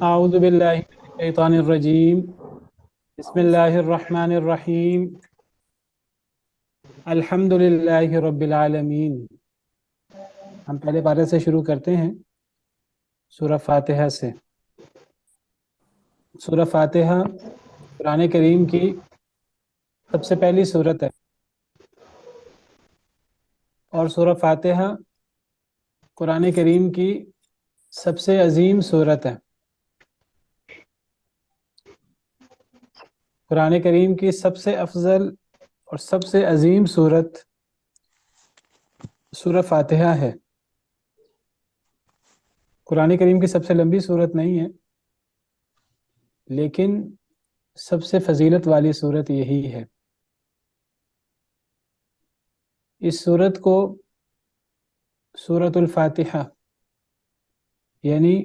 أعوذ بالله من الشيطان الرجيم بسم الله الرحمن الرحيم الحمد لله رب العالمين. ہم پہلے پارے سے شروع کرتے ہیں سورہ فاتحہ سے. سورہ فاتحہ قرآن کریم کی سب سے پہلی سورت ہے اور سورہ فاتحہ قرآن کریم کی سب سے عظیم سورت ہے. قرآن کریم کی سب سے افضل اور سب سے عظیم سورت سورہ فاتحہ ہے. قرآن کریم کی سب سے لمبی سورت نہیں ہے لیکن سب سے فضیلت والی سورت یہی ہے. اس سورت کو سورۃ الفاتحہ یعنی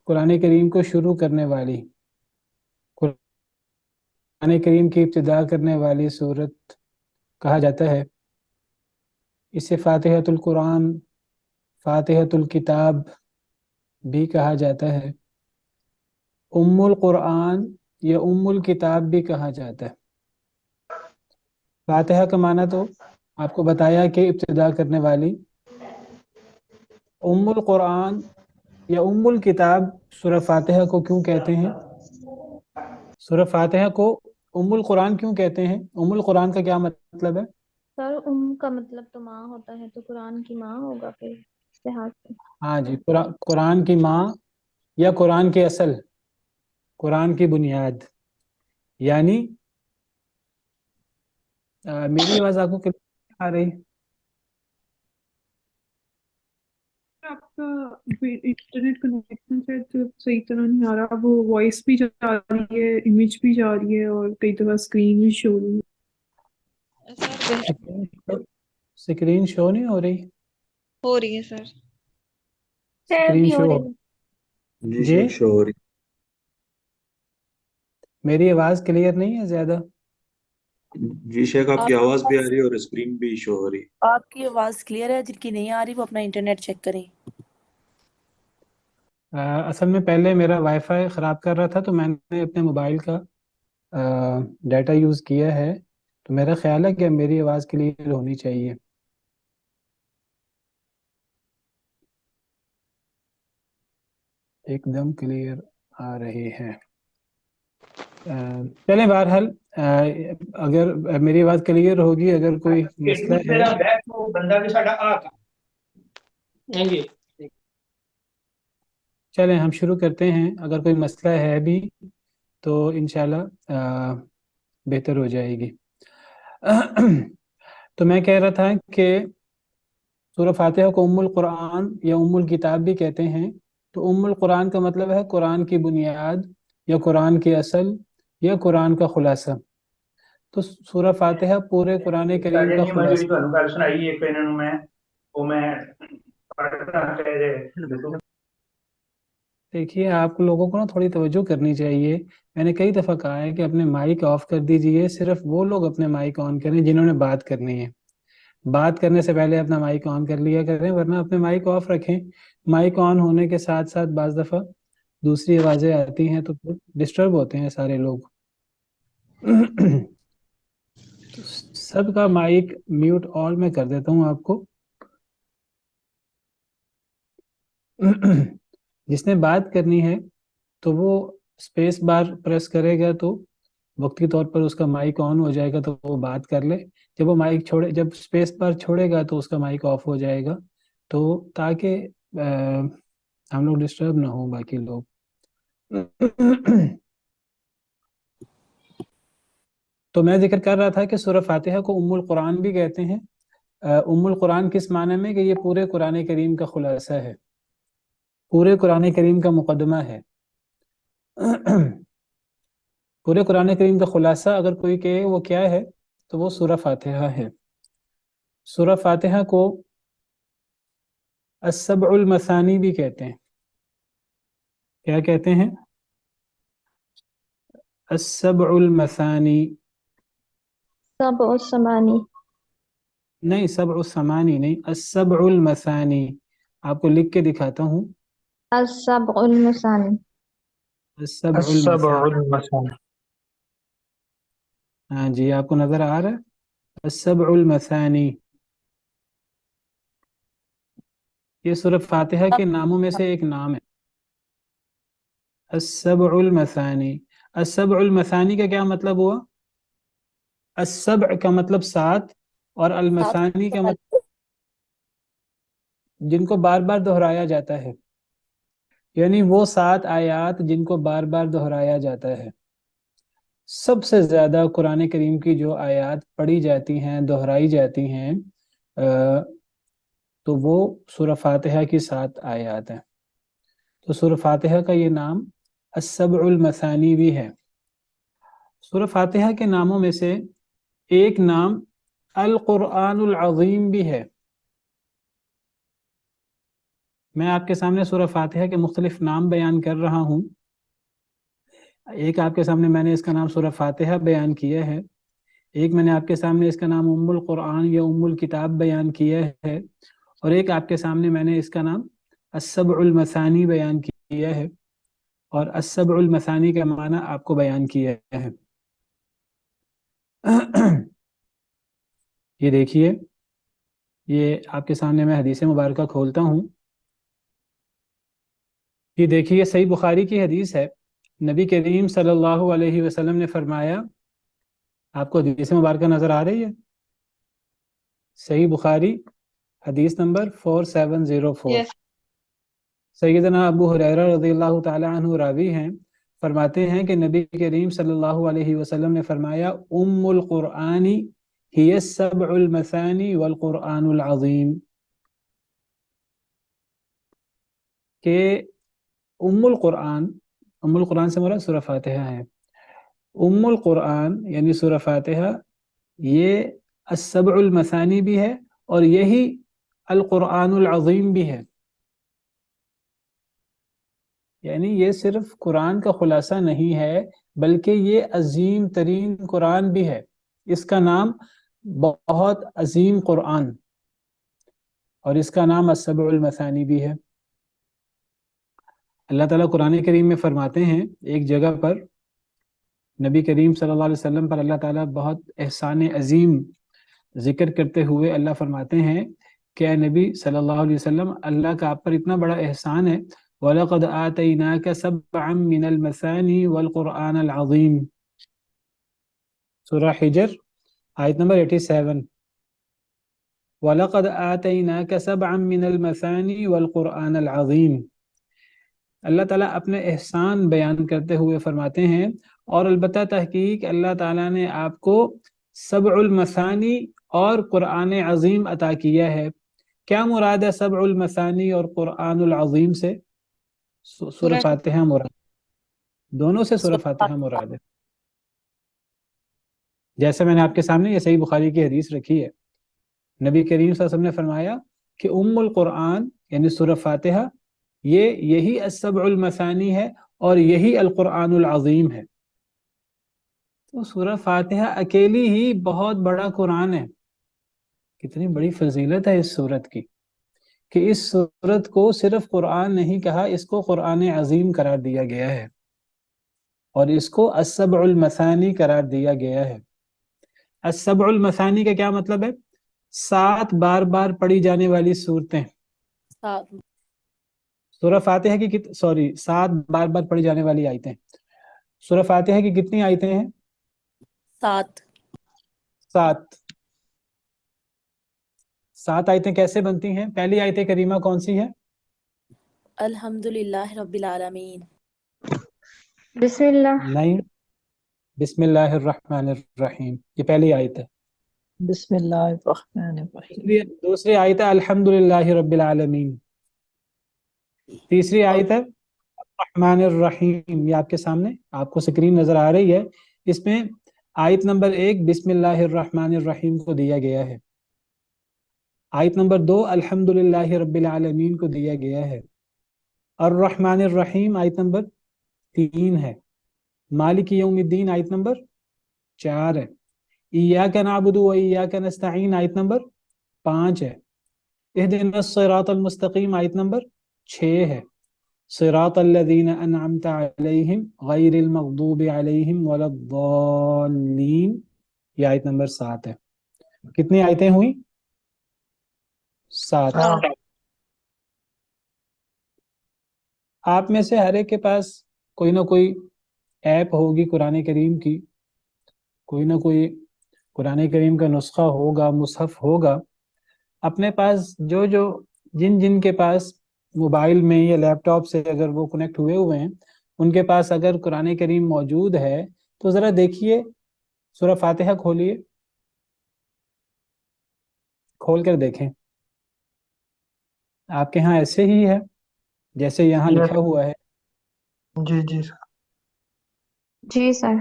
قرآن کریم کو شروع کرنے والی، قرآن کریم کی ابتدا کرنے والی سورت کہا جاتا ہے. اسے فاتحۃ القرآن، فاتحۃ الکتاب بھی کہا جاتا ہے. ام القرآن یا ام الکتاب بھی کہا جاتا ہے. فاتحہ کا معنی تو آپ کو بتایا کہ ابتدا کرنے والی. ام القرآن یا ام الکتاب سورہ فاتحہ کو کیوں کہتے ہیں؟ سورہ فاتحہ کو ام القرآن کیوں کہتے ہیں؟ ام القرآن کا کیا مطلب ہے؟ سر کا مطلب تو ماں ہوتا ہے، تو قرآن کی ماں ہوگا پھر اس لحاظ سے. ہاں جی، قرآن کی ماں یا قرآن کی اصل، قرآن کی بنیاد. یعنی میری آواز آپ کو کلیئر آ رہی؟ آپ کا انٹرنیٹ کنیکشن سے صحیح طرح نہیں آ رہا. وہ وائس بھی جا رہی ہے، امیج بھی جا رہی ہے، اور کئی دفعہ اسکرین بھی شو رہی ہے. اسکرین شو نہیں ہو رہی؟ ہو رہی ہے سر. اسکرین بھی ہو شو رہی جی شو ہو رہی. میری آواز کلیئر نہیں ہے زیادہ؟ جی شیخ، آپ کی آواز بھی آ رہی ہے اور اسکرین بھی شو ہو رہی. آپ کی آواز کلیئر ہے، جن کی نہیں آ رہی وہ اپنا انٹرنیٹ چیک کریں. اصل میں پہلے میرا وائی فائی خراب کر رہا تھا تو میں نے اپنے موبائل کا ڈیٹا یوز کیا ہے، تو میرا خیال ہے کہ میری آواز کلیئر ہونی چاہیے. ایک دم کلیئر آ رہی ہے. چلیں بہرحال اگر میری آواز کلیئر ہوگی، اگر کوئی مسئلہ ہے چلیں ہم شروع کرتے ہیں. اگر کوئی مسئلہ ہے بھی تو انشاءاللہ بہتر ہو جائے گی. تو میں کہہ رہا تھا کہ سورہ فاتحہ کو ام القرآن یا ام الکتاب بھی کہتے ہیں. تو ام القرآن کا مطلب ہے قرآن کی بنیاد یا قرآن کی اصل یا قرآن کا خلاصہ. تو سورہ فاتحہ پورے قرآن کریم کا خلاصہ. دیکھیے آپ لوگوں کو نا تھوڑی توجہ کرنی چاہیے. میں نے کئی دفعہ کہا ہے کہ اپنے مائک آف کر دیجئے. صرف وہ لوگ اپنے مائک آن کریں جنہوں نے بات کرنی ہے. بات کرنے سے پہلے اپنا مائک آن کر لیا کریں، ورنہ اپنے مائک آف رکھیں. مائک آن ہونے کے ساتھ ساتھ بعض دفعہ دوسری آوازیں آتی ہیں تو ڈسٹرب ہوتے ہیں سارے لوگ. تو سب کا مائک میوٹ آل میں کر دیتا ہوں آپ کو. جس نے بات کرنی ہے تو وہ اسپیس بار پریس کرے گا تو وقتی طور پر اس کا مائک آن ہو جائے گا تو وہ بات کر لے. جب وہ مائک چھوڑے، جب اسپیس بار چھوڑے گا تو اس کا مائک آف ہو جائے گا، تو تاکہ ہم لوگ ڈسٹرب نہ ہوں باقی لوگ. تو میں ذکر کر رہا تھا کہ سورہ فاتحہ کو ام القرآن بھی کہتے ہیں. ام القرآن کس معنی میں؟ کہ یہ پورے قرآن کریم کا خلاصہ ہے، پورے قرآن کریم کا مقدمہ ہے. پورے قرآن کریم کا خلاصہ اگر کوئی کہے وہ کیا ہے تو وہ سورہ فاتحہ ہے. سورہ فاتحہ کو السبع المثانی بھی کہتے ہیں. کیا کہتے ہیں؟ السبع المثانی. سب اور سمانی. نہیں، سبع الثمانی نہیں، السبع المثانی. آپ کو لکھ کے دکھاتا ہوں. السبع المثاني. السبع السبع المثاني. المثاني. ہاں جی، آپ کو نظر آ رہا ہے السبع المثانی؟ یہ سورہ فاتحہ کے ناموں میں سے ایک نام ہے، السبع المثانی۔ السبع المثانی کا کیا مطلب ہوا؟ السبع کا مطلب 7 اور المثانی کا مطلب جن کو بار بار دہرایا جاتا ہے، یعنی وہ 7 آیات جن کو بار بار دہرایا جاتا ہے۔ سب سے زیادہ قرآن کریم کی جو آیات پڑھی جاتی ہیں، دہرائی جاتی ہیں، تو وہ سورہ فاتحہ کی 7 آیات ہیں۔ تو سورہ فاتحہ کا یہ نام السبع المثانی بھی ہے۔ سورہ فاتحہ کے ناموں میں سے ایک نام القرآن العظیم بھی ہے۔ میں آپ کے سامنے سورہ فاتحہ کے مختلف نام بیان کر رہا ہوں۔ ایک آپ کے سامنے میں نے اس کا نام سورہ فاتحہ بیان کیا ہے، ایک میں نے آپ کے سامنے اس کا نام ام القرآن یا ام الکتاب بیان کیا ہے، اور ایک آپ کے سامنے میں نے اس کا نام السبع المثانی بیان کیا ہے، اور السبع المثانی کا معنی آپ کو بیان کیا ہے۔ یہ دیکھیے، یہ آپ کے سامنے میں حدیث مبارکہ کھولتا ہوں۔ یہ دیکھیے صحیح بخاری کی حدیث ہے، نبی کریم صلی اللہ علیہ وسلم نے فرمایا، آپ کو حدیث مبارکہ نظر آ رہی ہے؟ صحیح بخاری حدیث نمبر 4704۔ Yes. سیدنا ابو ہریرہ رضی اللہ تعالی عنہ راوی ہیں، فرماتے ہیں کہ نبی کریم صلی اللہ علیہ وسلم نے فرمایا ام القرآن ہی السبع المثانی والقرآن العظیم، کہ ام القرآن سے مراد سورہ فاتحہ ہے۔ ام القرآن یعنی سورہ فاتحہ یہ السبع المثانی بھی ہے اور یہی القرآن العظیم بھی ہے، یعنی یہ صرف قرآن کا خلاصہ نہیں ہے بلکہ یہ عظیم ترین قرآن بھی ہے۔ اس کا نام بہت عظیم قرآن، اور اس کا نام السبع المثانی بھی ہے۔ اللہ تعالیٰ قرآن کریم میں فرماتے ہیں ایک جگہ پر، نبی کریم صلی اللہ علیہ وسلم پر اللہ تعالیٰ بہت احسان عظیم ذکر کرتے ہوئے اللہ فرماتے ہیں کہ اے نبی صلی اللہ علیہ وسلم، اللہ کا آپ پر اتنا بڑا احسان ہے، وَلَقَدْ آتَيْنَاكَ سَبْعًا مِّنَ الْمَثَانِي وَالْقُرْآنَ الْعَظِيمِ، سورہ حجر آیت نمبر 87۔ وَلَقَدْ آتَيْنَاكَ سَبْعًا مِّنَ الْمَثَانِي وَالْقُرْآنَ الْعَظِيمِ، اللہ تعالیٰ اپنے احسان بیان کرتے ہوئے فرماتے ہیں، اور البتہ تحقیق اللہ تعالیٰ نے آپ کو سبع المثانی اور قرآن عظیم عطا کیا ہے۔ کیا مراد ہے سبع المثانی اور قرآن العظیم سے؟ سورہ فاتحہ مراد، دونوں سے سورہ فاتحہ مراد ہے۔ جیسے میں نے آپ کے سامنے یہ صحیح بخاری کی حدیث رکھی ہے، نبی کریم صلی اللہ علیہ وسلم نے فرمایا کہ ام القرآن یعنی سورہ فاتحہ یہی السبع المثانی ہے اور یہی القرآن العظیم ہے۔ تو سورہ فاتحہ اکیلی ہی بہت بڑا قرآن ہے۔ کتنی بڑی فضیلت ہے اس سورت کی کہ اس سورت کو صرف قرآن نہیں کہا، اس کو قرآن عظیم قرار دیا گیا ہے، اور اس کو السبع المثانی قرار دیا گیا ہے۔ السبع المثانی کا کیا مطلب ہے؟ 7 بار بار پڑھی جانے والی صورتیں۔ سورہ فاتحہ کی 7 بار بار پڑھی جانے والی آیتیں۔ سورہ فاتحہ کی کتنی آیتیں ہیں؟ 7۔ 7 آیتیں کیسے بنتی ہیں؟ پہلی آیت کریمہ کون سی ہے؟ الحمدللہ رب العالمین۔ بسم اللہ۔ نہیں، بسم اللہ الرحمن الرحیم، یہ پہلی آیت ہے۔ بسم اللہ الرحمن الرحیم۔ دوسری آیت ہے الحمدللہ رب العالمین۔ تیسری آیت ہے الرحمن الرحیم، یہ آپ کے سامنے آپ کو سکرین نظر آ رہی ہے، اس میں آیت نمبر 1 بسم اللہ الرحمن الرحیم کو دیا گیا ہے، آیت نمبر 2 الحمدللہ رب العالمین کو دیا گیا ہے، الرحمن الرحیم آیت نمبر 3 ہے، مالک یوم الدین آیت نمبر 4 ہے، ایاک نعبد و ایاک نستعین آیت نمبر 5 ہے، اہدنا الصراط المستقیم آیت نمبر 6 ہے، صراط الذین انعمت علیہم غیر المغضوب علیہم ولا الضالین، یہ آیت نمبر 7 ہے۔ کتنی آیتیں ہوئیں؟ 7۔ آپ میں سے ہر ایک کے پاس کوئی نہ کوئی ایپ ہوگی قرآن کریم کی، کوئی نہ کوئی قرآن کریم کا نسخہ ہوگا، مصحف ہوگا اپنے پاس۔ جن کے پاس موبائل میں یا لیپ ٹاپ سے اگر وہ کنیکٹ ہوئے ہیں، ان کے پاس اگر قرآن کریم موجود ہے تو ذرا دیکھیے، سورہ فاتحہ کھولیے، کھول کر دیکھیں۔ آپ کے ہاں ایسے ہی ہے جیسے یہاں لکھا ہوا ہے؟ جی جی سر۔ جی سر۔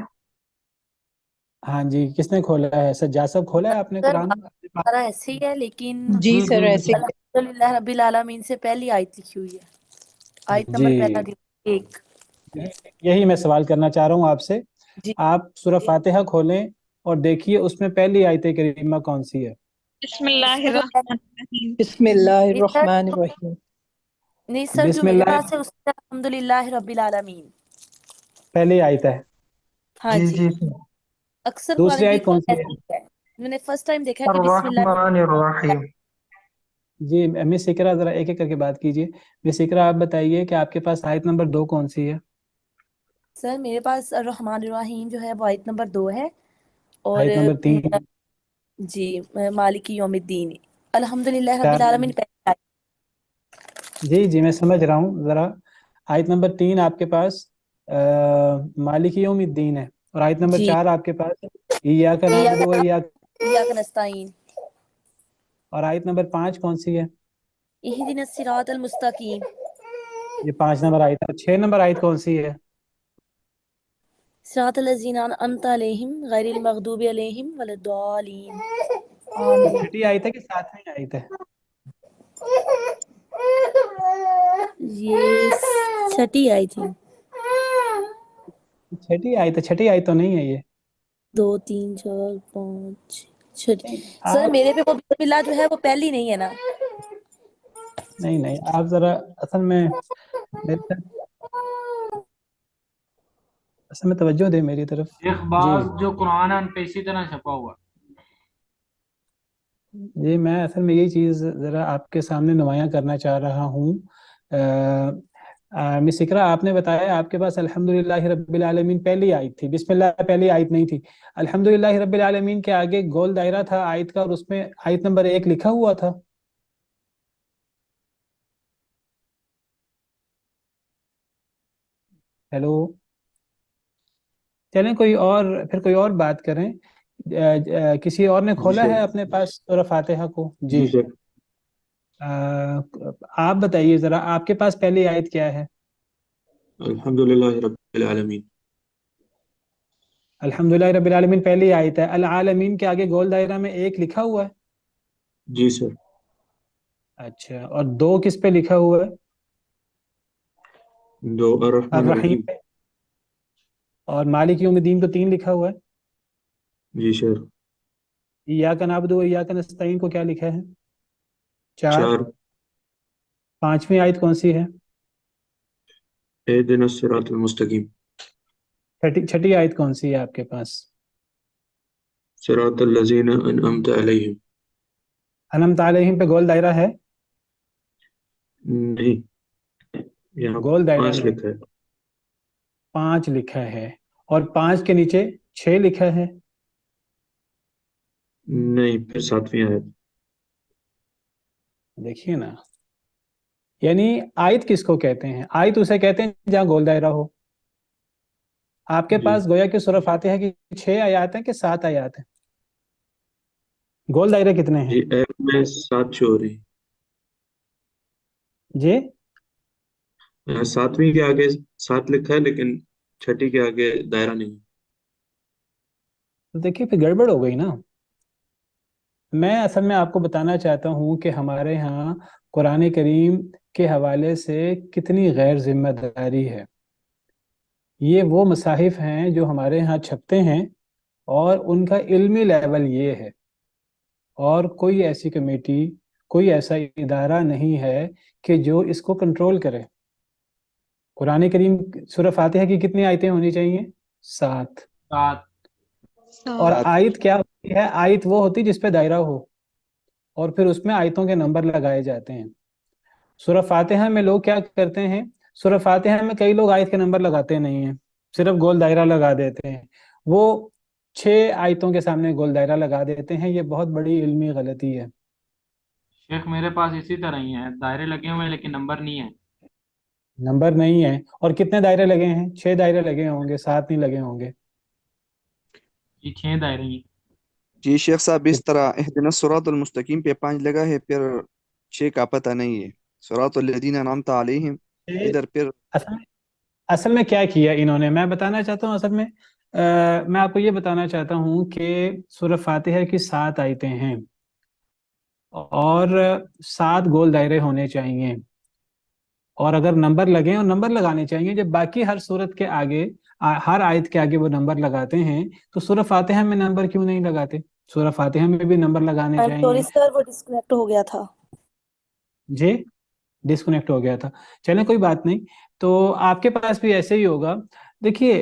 ہاں جی، کس نے کھولا ہے؟ سجاد صاحب کھولا ہے آپ نے سر قرآن؟ ہمارا ایسے ہی ہے، لیکن جی سر ایسے الحمدللہ رب العالمین سے پہلی آیت لکھی ہوئی ہے، آیت جی، نمبر پہلا 1۔ یہی میں سوال کرنا چاہ رہا ہوں آپ سے۔ جی آپ سورہ فاتحہ کھولیں اور دیکھیے اس میں پہلی آیت کریمہ کون سی ہے؟ بسم اللہ اس میں جو الرحمن الرحیم۔ بسم اللہ نہیں سر، الرحمن الرحیم۔ نہیں سر، جو بسم میرے اللہ پاس ہے اس میں الحمدللہ رب العالمین۔ پہلی آیت ہے۔ ہاں جی جی، جی اکثر قرآن دوسری آیت کریم کون میں سی ایسے ہے؟ ہی ہے، میں نے فرسٹ ٹائم دیکھا کہ بسم اللہ۔ الرحمن الرحیم۔ جی مس اقرا، ذرا ایک ایک کر کے بات کیجیے۔ مس اقرا آپ بتائیے کہ آپ کے پاس آیت نمبر 2 کون سی ہے؟ سر میرے پاس الرحمن الرحیم جو ہے وہ آیت نمبر 2 ہے، اور آیت نمبر 3؟ جی مالک یوم الدین، الحمدللہ رب 4؟ العالمین پہلی آیت۔ جی میں سمجھ رہا ہوں، ذرا آیت نمبر 3 آپ کے پاس مالک یوم الدین ہے، اور آیت نمبر جی 4 آپ کے پاس ایاک نعبد و ایاک، ایاک نستعین، اور آیت نمبر 5 کون سی ہے؟ اہدنا الصراط المستقیم، یہ 5 نمبر آیت ہے۔ 6 نمبر آیت کون سی ہے؟ صراط الذین انعمت علیہم غیر المغضوب علیہم ولا الضالین، یہ آمین۔ چھٹی آیت ہے کہ 7ویں آیت ہے؟ یہ چھٹی آئی تھی، چھٹی آیت ہے؟ چھٹی آیت تو نہیں ہے یہ۔ 2 3 4 5 چھٹی۔ نہیں سر آپ، میرے پہ وہ بسم اللہ جو ہے وہ پہلی نہیں ہے نا؟ نہیں آپ ذرا اصل میں توجہ دیں میری طرف۔ ایک بعض جو قرآن ہے ان پہ اسی طرح چھپا ہوا۔ جی میں اصل میں یہی چیز ذرا آپ کے سامنے نمایاں کرنا چاہ رہا ہوں۔ مس اقرا آپ نے بتایا آپ کے پاس الحمدللہ رب العالمین پہلی آیت تھی، بسم اللہ پہلی آیت نہیں تھی۔ الحمدللہ رب العالمین کے آگے گول دائرہ تھا آیت کا، اور اس میں آیت نمبر 1 لکھا ہوا تھا۔ ہیلو، چلیں کوئی اور بات کریں۔ کسی اور نے جی کھولا سر۔ ہے اپنے پاس سورہ فاتحہ کو؟ جی سر۔ آپ بتائیے ذرا آپ کے پاس پہلی آیت کیا ہے؟ الحمدللہ رب العالمین۔ الحمدللہ رب العالمین پہلی آیت ہے۔ العالمین کے آگے گول دائرہ میں 1 لکھا ہوا ہے؟ جی سر۔ اچھا، اور 2 کس پہ لکھا ہوا ہے؟ 2 الرحمن الرحیم الرحیم۔ پہ۔ اور مالک یوم الدین کو 3 لکھا ہوا ہے؟ جی سر۔ ایاک نعبد و ایاک نستعین کو کیا لکھا ہے؟ 4۔ 4 5ویں آیت کون سی ہے؟ اہدنا الصراط المستقیم۔ چھٹی آیت کون سی ہے آپ کے پاس؟ صراط الذین انعمت علیہم۔ انعمت علیہم پہ گول دائرہ ہے؟ نہیں، یہاں گول دائرہ 5 نہیں، لکھا ہے۔ 5 لکھا ہے، اور 5 کے نیچے 6 لکھا ہے؟ نہیں، پھر 7ویں آیت۔ دیکھیے نا، یعنی آیت کس کو کہتے ہیں؟ آیت اسے کہتے ہیں جہاں گول دائرہ ہو۔ آپ کے جی پاس گویا کہ سورہ فاتحہ کی 6 آیات ہیں کہ 7 آیات ہیں؟ گول دائرے کتنے ہیں؟ جی، ایپ میں 7 شو ہو رہی جی ہے۔ 7ویں کے آگے 7 لکھا ہے، لیکن چھٹی کے آگے دائرہ نہیں ہے۔ تو دیکھیے پھر گڑبڑ ہو گئی نا۔ میں اصل میں آپ کو بتانا چاہتا ہوں کہ ہمارے ہاں قرآن کریم کے حوالے سے کتنی غیر ذمہ داری ہے۔ یہ وہ مصاحف ہیں جو ہمارے ہاں چھپتے ہیں، اور ان کا علمی لیول یہ ہے، اور کوئی ایسی کمیٹی، کوئی ایسا ادارہ نہیں ہے کہ جو اس کو کنٹرول کرے۔ قرآن کریم سورہ فاتحہ کی کتنی آیتیں ہونی چاہیے؟ 7۔ 7۔ اور آیت کیا ہوتی ہے؟ آیت وہ ہوتی جس پہ دائرہ ہو اور پھر اس میں آیتوں کے نمبر لگائے جاتے ہیں۔ سورہ فاتحہ میں لوگ کیا کرتے ہیں؟ سورہ فاتحہ میں کئی لوگ آیت کے نمبر لگاتے نہیں ہیں، صرف گول دائرہ لگا دیتے ہیں۔ وہ 6 آیتوں کے سامنے گول دائرہ لگا دیتے ہیں، یہ بہت بڑی علمی غلطی ہے۔ شیخ میرے پاس اسی طرح ہی ہے، دائرے لگے ہوئے ہیں لیکن نمبر نہیں ہے۔ نمبر نہیں ہے۔ اور کتنے دائرے لگے ہیں؟ 6 دائرے لگے ہوں گے، 7 نہیں لگے ہوں گے۔ یہ 6 دائرے ہیں۔ جی شیخ صاحب اس طرح اہدنا الصراط المستقیم پہ 5 لگا ہے، پھر 6 کا پتہ نہیں ہے۔ صراط الذین انعمت علیہم ادھر پھر اصل میں کیا کیا انہوں نے، میں بتانا چاہتا ہوں۔ اصل میں میں آپ کو یہ بتانا چاہتا ہوں کہ سورہ فاتحہ کی 7 آیتیں ہیں اور 7 گول دائرے ہونے چاہیے، اور اگر نمبر لگیں اور نمبر لگانے چاہیے، جب باقی ہر صورت کے آگے ہر آیت کے آگے وہ نمبر لگاتے ہیں تو سورہ فاتحہ میں نمبر کیوں نہیں لگاتے؟ سورہ فاتحہ میں بھی نمبر لگانے چاہیے۔ سوری سر، وہ ڈسکنیکٹ ہو گیا تھا۔ جی ڈسکنیکٹ ہو گیا تھا، چلیں کوئی بات نہیں۔ تو آپ کے پاس بھی ایسے ہی ہوگا۔ دیکھیے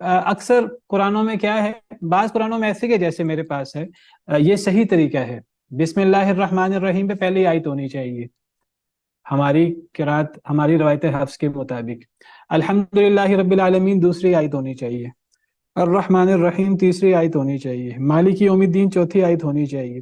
اکثر قرآنوں میں کیا ہے، بعض قرآنوں میں ایسے کہ جیسے میرے پاس ہے، یہ صحیح طریقہ ہے۔ بسم اللہ الرحمن الرحیم پہ پہلی آیت ہونی چاہیے ہماری قرات، ہماری روایت حفظ کے مطابق۔ الحمدللہ رب العالمین دوسری آیت ہونی چاہیے۔ الرحمن الرحیم تیسری آیت ہونی چاہیے۔ مالک یوم الدین چوتھی آیت ہونی چاہیے۔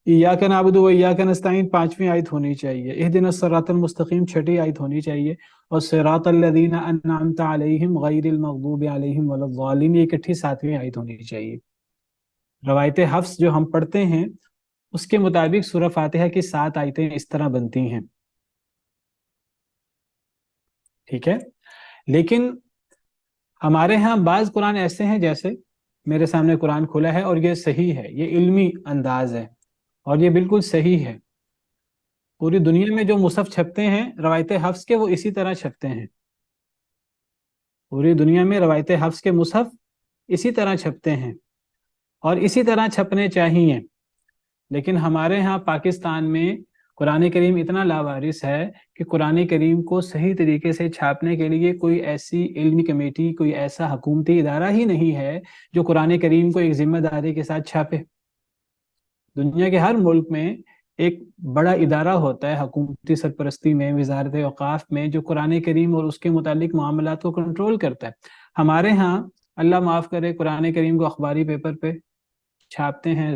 ایاک نعبد و ایاک نستعین 5ویں آیت ہونی چاہیے۔ اہدنا الصراط المستقیم 6ٹھی آیت ہونی چاہیے، اور صراط الذین انعمت علیہم غیر المغضوب علیہم ولا الضالین یہ اکٹھی 7ویں آیت ہونی چاہیے۔ روایت حفظ جو ہم پڑھتے ہیں اس کے مطابق سورہ فاتحہ کی 7 آیتیں اس طرح بنتی ہیں، ٹھیک ہے؟ لیکن ہمارے ہاں بعض قرآن ایسے ہیں، جیسے میرے سامنے قرآن کھلا ہے اور یہ صحیح ہے، یہ علمی انداز ہے اور یہ بالکل صحیح ہے۔ پوری دنیا میں جو مصحف چھپتے ہیں روایت حفظ کے، وہ اسی طرح چھپتے ہیں۔ پوری دنیا میں روایت حفظ کے مصحف اسی طرح چھپتے ہیں اور اسی طرح چھپنے چاہیے۔ لیکن ہمارے ہاں پاکستان میں قرآن کریم اتنا لاوارث ہے کہ قرآن کریم کو صحیح طریقے سے چھاپنے کے لیے کوئی ایسی علمی کمیٹی، کوئی ایسا حکومتی ادارہ ہی نہیں ہے جو قرآن کریم کو ایک ذمہ داری کے ساتھ چھاپے۔ دنیا کے ہر ملک میں ایک بڑا ادارہ ہوتا ہے حکومتی سرپرستی میں، وزارت اوقاف میں، جو قرآن کریم اور اس کے متعلق معاملات کو کنٹرول کرتا ہے۔ ہمارے ہاں اللہ معاف کرے قرآن کریم کو اخباری پیپر پہ چھاپتے ہیں،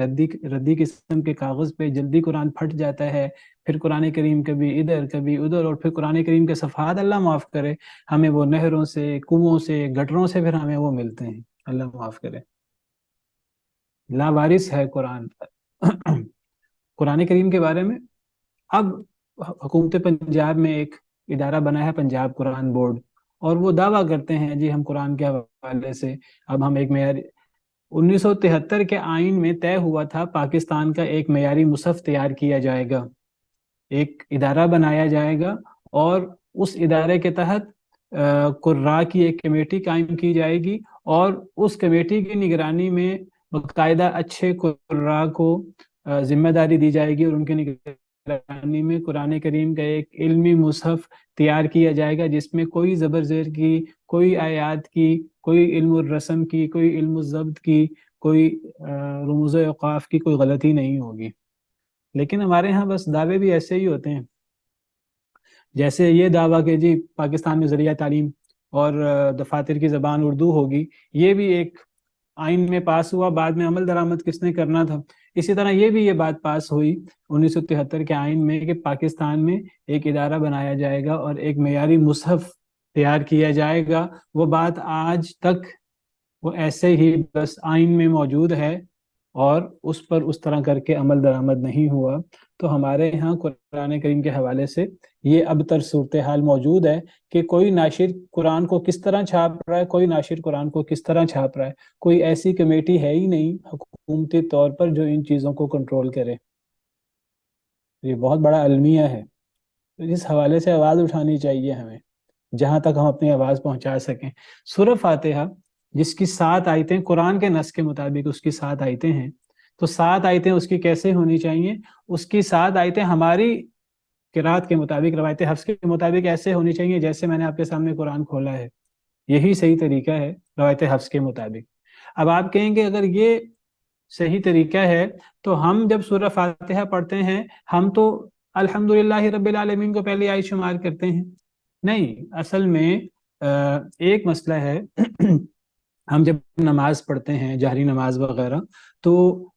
ردی قسم کے کاغذ پہ، جلدی قرآن پھٹ جاتا ہے، پھر قرآن کریم کبھی ادھر کبھی ادھر، اور پھر قرآن کریم کے صفحات اللہ معاف کرے ہمیں وہ نہروں سے، کنووں سے، گٹروں سے پھر ہمیں وہ ملتے ہیں، اللہ معاف کرے۔ لاوارث ہے قرآن۔ قرآن کریم کے بارے میں اب حکومت پنجاب میں ایک ادارہ بنا ہے، پنجاب قرآن بورڈ، اور وہ دعویٰ کرتے ہیں جی ہم قرآن کے حوالے سے اب ہم ایک معیاری 1973 کے آئین میں طے ہوا تھا پاکستان کا ایک معیاری مصحف تیار کیا جائے گا، ایک ادارہ بنایا جائے گا، اور اس ادارے کے تحت قراء کی ایک کمیٹی قائم کی جائے گی، اور اس کمیٹی کی نگرانی میں باقاعدہ اچھے قراء کو ذمہ داری دی جائے گی، اور ان کی نگرانی میں قرآن کریم کا ایک علمی مصحف تیار کیا جائے گا جس میں کوئی زبر زیر کی، کوئی آیات کی، کوئی علم الرسم کی، کوئی علم الضبط کی، کوئی رموز اوقاف کی کوئی غلطی نہیں ہوگی۔ لیکن ہمارے ہاں بس دعوے بھی ایسے ہی ہوتے ہیں، جیسے یہ دعویٰ کہ جی پاکستان میں ذریعہ تعلیم اور دفاتر کی زبان اردو ہوگی، یہ بھی ایک آئین میں پاس ہوا، بعد میں عمل درآمد کس نے کرنا تھا۔ اسی طرح یہ بات پاس ہوئی 1973 کے آئین میں کہ پاکستان میں ایک ادارہ بنایا جائے گا اور ایک معیاری مصحف تیار کیا جائے گا۔ وہ بات آج تک وہ ایسے ہی بس آئین میں موجود ہے اور اس پر اس طرح کر کے عمل درآمد نہیں ہوا۔ تو ہمارے ہاں قرآن کریم کے حوالے سے یہ اب تر صورتحال موجود ہے کہ کوئی ناشر قرآن کو کس طرح چھاپ رہا ہے، کوئی ناشر قرآن کو کس طرح چھاپ رہا ہے، کوئی ایسی کمیٹی ہے ہی نہیں حکومتی طور پر جو ان چیزوں کو کنٹرول کرے۔ یہ بہت بڑا المیہ ہے، اس حوالے سے آواز اٹھانی چاہیے ہمیں جہاں تک ہم اپنی آواز پہنچا سکیں۔ سورہ فاتحہ جس کی 7 آیتیں قرآن کے نص کے مطابق اس کی 7 آیتیں ہیں، تو 7 آیتیں اس کی کیسے ہونی چاہیے؟ اس کی 7 آیتیں ہماری قرات کے مطابق، روایت حفص کے مطابق ایسے ہونی چاہیے جیسے میں نے آپ کے سامنے قرآن کھولا ہے. یہی صحیح طریقہ ہے روایت حفص کے مطابق. اب آپ کہیں گے اگر یہ صحیح طریقہ ہے تو ہم جب سورہ فاتحہ پڑھتے ہیں ہم تو الحمدللہ رب العالمین کو پہلی آیت شمار کرتے ہیں. نہیں، اصل میں ایک مسئلہ ہے ہم جب نماز پڑھتے ہیں جہری نماز وغیرہ، تو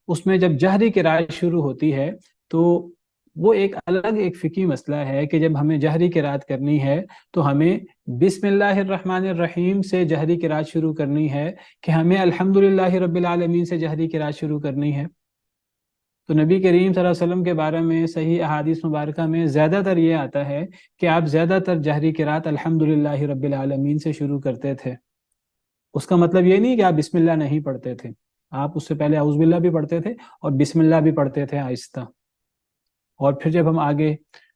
اس میں جب جہری قرات شروع ہوتی ہے تو وہ ایک الگ ایک فقہی مسئلہ ہے کہ جب ہمیں جہری قرات کرنی ہے تو ہمیں بسم اللہ الرحمن الرحیم سے جہری قرات شروع کرنی ہے کہ ہمیں الحمدللہ رب العالمین سے جہری قرات شروع کرنی ہے. تو نبی کریم صلی اللہ علیہ وسلم کے بارے میں صحیح احادیث مبارکہ میں زیادہ تر یہ آتا ہے کہ آپ زیادہ تر جہری قرات الحمدللہ رب العالمین سے شروع کرتے تھے. اس کا مطلب یہ نہیں کہ آپ بسم اللہ نہیں پڑھتے تھے، آپ اس سے پہلے اعوذ باللہ بھی پڑھتے تھے اور بسم اللہ بھی پڑھتے تھے آہستہ. اور پھر جب ہم آگے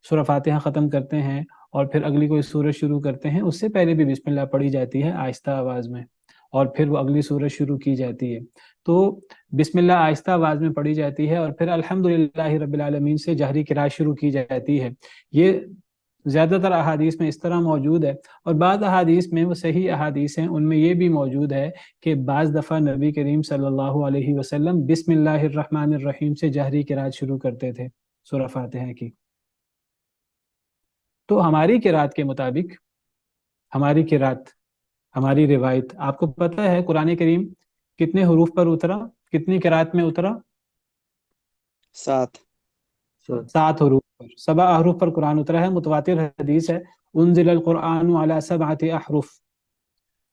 سورہ فاتحہ ختم کرتے ہیں اور پھر اگلی کوئی سورت شروع کرتے ہیں اس سے پہلے بھی بسم اللہ پڑھی جاتی ہے آہستہ آواز میں، اور پھر وہ اگلی سورت شروع کی جاتی ہے. تو بسم اللہ آہستہ آواز میں پڑھی جاتی ہے اور پھر الحمدللہ رب العالمین سے جہری قرات شروع کی جاتی ہے. یہ زیادہ تر احادیث میں اس طرح موجود ہے، اور بعض احادیث میں وہ صحیح احادیث ہیں ان میں یہ بھی موجود ہے کہ بعض دفعہ نبی کریم صلی اللہ علیہ وسلم بسم اللہ الرحمن الرحیم سے جہری قرات شروع کرتے تھے سورہ فاتحہ کی. تو ہماری قرات کے مطابق، ہماری قرات، ہماری روایت، آپ کو پتہ ہے قرآن کریم کتنے حروف پر اترا، کتنی قرات میں اترا؟ 7. 7 حروف پر، 7 حروف پر قرآن اترا ہے. متواتر حدیث ہے انزل القرآن علی 7 احرف،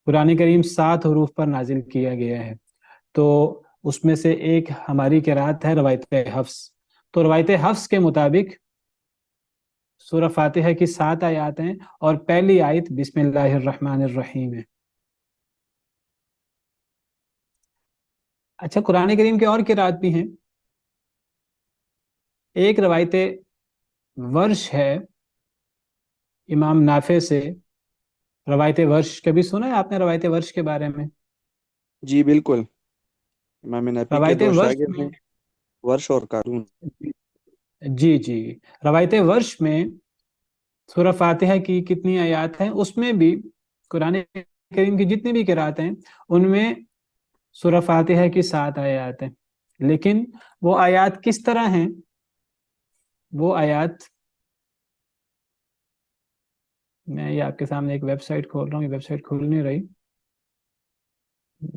قرآن کریم 7 حروف پر نازل کیا گیا ہے. تو اس میں سے ایک ہماری قرات ہے روایت حفص. تو روایت حفص کے مطابق سورہ فاتحہ کی 7 آیات ہیں اور پہلی آیت بسم اللہ الرحمن الرحیم ہے. اچھا، قرآن کریم کے اور قرات بھی ہیں. ایک روایت ورش ہے امام نافع سے. روایت ورش کبھی سنا ہے آپ نے روایت ورش کے بارے میں؟ جی بالکل، امام نبی کے روایت 2 ورش شاگرد میں، ہیں، ورش اور قارون. جی جی، روایت ورش میں سورہ فاتحہ کی کتنی آیات ہیں؟ اس میں بھی قرآن کریم کی جتنی بھی قرات ہیں ان میں سورہ فاتحہ کی 7 آیات ہیں. لیکن وہ آیات کس طرح ہیں؟ وہ آیات میں یہ آپ کے سامنے ایک ویب سائٹ کھول رہا ہوں، یہ ویب سائٹ کھول نہیں رہی،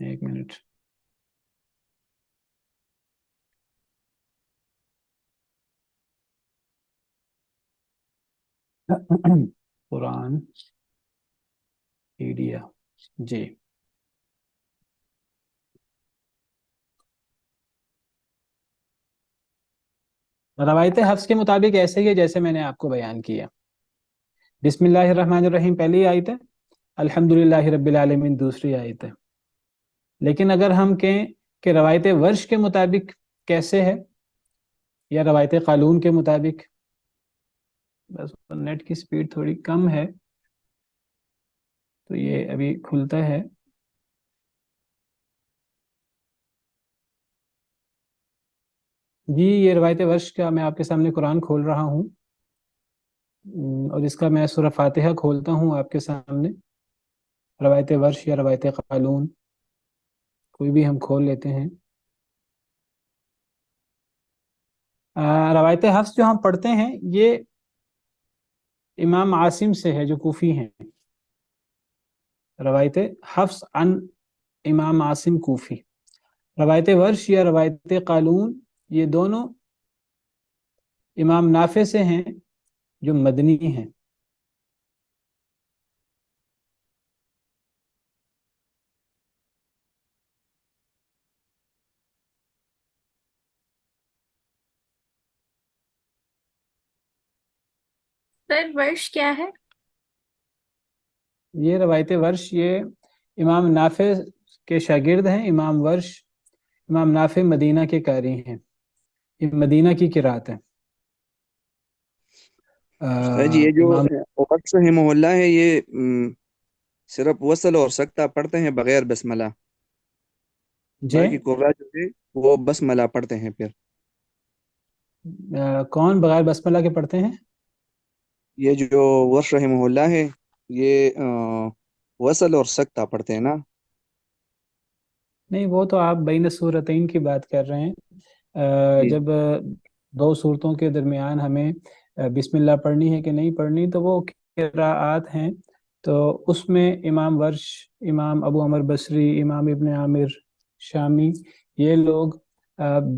ایک منٹ. قرآن پیڈیا، جی. روایت حفص کے مطابق ایسے ہی ہے جیسے میں نے آپ کو بیان کیا. بسم اللہ الرحمن الرحیم پہلی آیت ہے، الحمدللہ رب العالمین دوسری آیت ہے. لیکن اگر ہم کہیں کہ روایت ورش کے مطابق کیسے ہے یا روایت قالون کے مطابق، بس نیٹ کی سپیڈ تھوڑی کم ہے تو یہ ابھی کھلتا ہے. جی، یہ روایت ورش کا میں آپ کے سامنے قرآن کھول رہا ہوں اور اس کا میں سورہ فاتحہ کھولتا ہوں آپ کے سامنے. روایت ورش یا روایت قالون کوئی بھی ہم کھول لیتے ہیں. روایت حفص جو ہم پڑھتے ہیں یہ امام عاصم سے ہے جو کوفی ہیں. روایت حفص عن امام عاصم کوفی. روایت ورش یا روایت قالون یہ دونوں امام نافع سے ہیں جو مدنی ہیں. سر ورش کیا ہے؟ یہ روایت ورش یہ امام نافع کے شاگرد ہیں. امام ورش، امام نافع مدینہ کے قاری ہیں، یہ مدینہ کی قرات ہے. استاد جی، یہ جو امام ورش رحمہ اللہ ہے یہ صرف وصل اور سکتہ پڑھتے ہیں بغیر بسملہ، جی باقی قرآن جو ہے وہ بسملہ پڑھتے ہیں. پھر کون بغیر بسملہ کے پڑھتے ہیں؟ یہ جو ورش رحمہ اللہ ہے یہ وصل اور سکتہ پڑھتے ہیں نا؟ نہیں، وہ تو آپ بین صورتین کی بات کر رہے ہیں. جی جب دو صورتوں کے درمیان ہمیں بسم اللہ پڑھنی ہے کہ نہیں پڑھنی، تو وہ قراءات ہیں. تو اس میں امام ورش، امام ابو عمر بصری، امام ابن عامر شامی، یہ لوگ